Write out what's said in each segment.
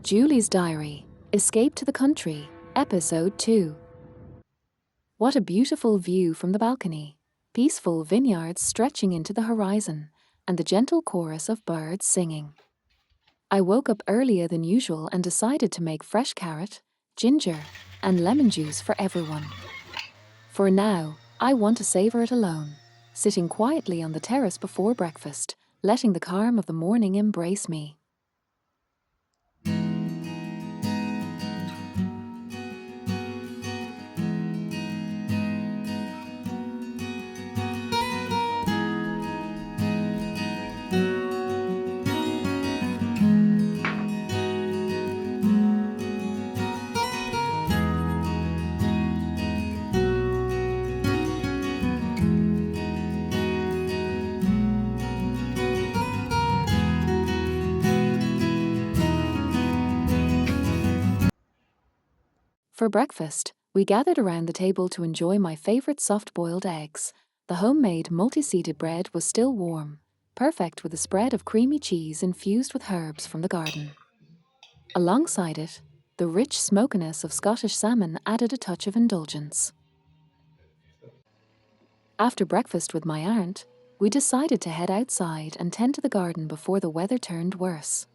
Julie's Diary, Escape to the Country, Episode 2. What a beautiful view from the balcony. Peaceful vineyards stretching into the horizon, and the gentle chorus of birds singing. I woke up earlier than usual and decided to make fresh carrot, ginger, and lemon juice for everyone. For now, I want to savor it alone, sitting quietly on the terrace before breakfast, letting the calm of the morning embrace me. For breakfast, we gathered around the table to enjoy my favorite soft-boiled eggs. The homemade multi-seeded bread was still warm, perfect with a spread of creamy cheese infused with herbs from the garden. Alongside it, the rich smokiness of Scottish salmon added a touch of indulgence. After breakfast with my aunt, we decided to head outside and tend to the garden before the weather turned worse.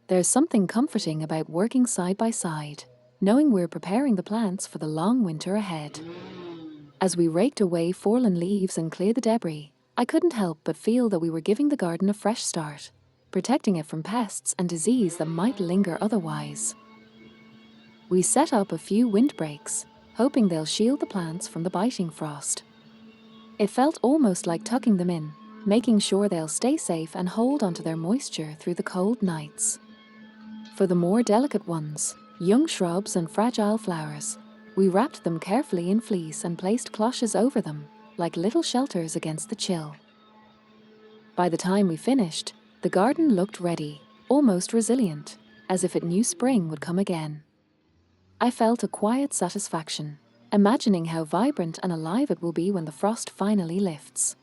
There's something comforting about working side by side, knowing we're preparing the plants for the long winter ahead. As we raked away fallen leaves and cleared the debris, I couldn't help but feel that we were giving the garden a fresh start, protecting it from pests and disease that might linger otherwise. We set up a few windbreaks, hoping they'll shield the plants from the biting frost. It felt almost like tucking them in, making sure they'll stay safe and hold onto their moisture through the cold nights. For the more delicate ones, young shrubs and fragile flowers, we wrapped them carefully in fleece and placed cloches over them, like little shelters against the chill. By the time we finished, the garden looked ready, almost resilient, as if it knew spring would come again. I felt a quiet satisfaction, imagining how vibrant and alive it will be when the frost finally lifts.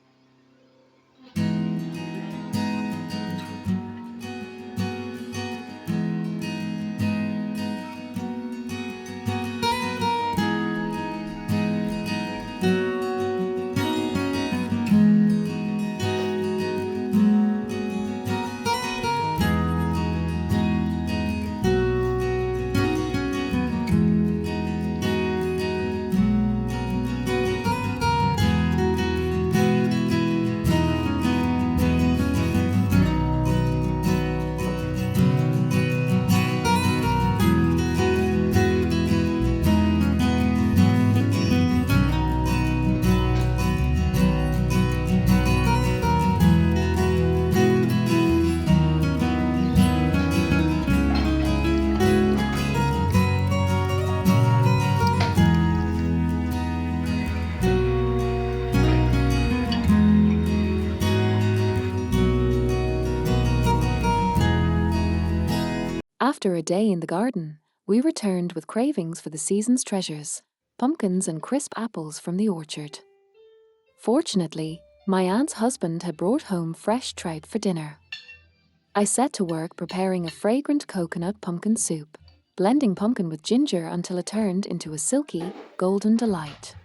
After a day in the garden, we returned with cravings for the season's treasures, pumpkins and crisp apples from the orchard. Fortunately, my aunt's husband had brought home fresh trout for dinner. I set to work preparing a fragrant coconut pumpkin soup, blending pumpkin with ginger until it turned into a silky, golden delight.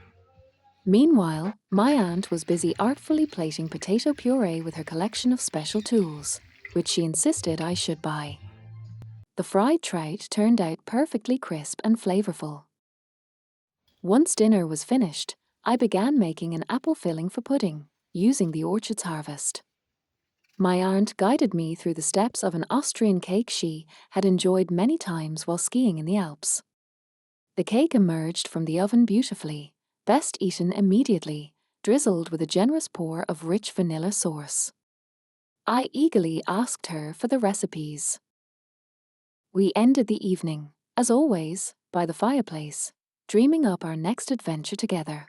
Meanwhile, my aunt was busy artfully plating potato puree with her collection of special tools, which she insisted I should buy. The fried trout turned out perfectly crisp and flavorful. Once dinner was finished, I began making an apple filling for pudding, using the orchard's harvest. My aunt guided me through the steps of an Austrian cake she had enjoyed many times while skiing in the Alps. The cake emerged from the oven beautifully, best eaten immediately, drizzled with a generous pour of rich vanilla sauce. I eagerly asked her for the recipes. We ended the evening, as always, by the fireplace, dreaming up our next adventure together.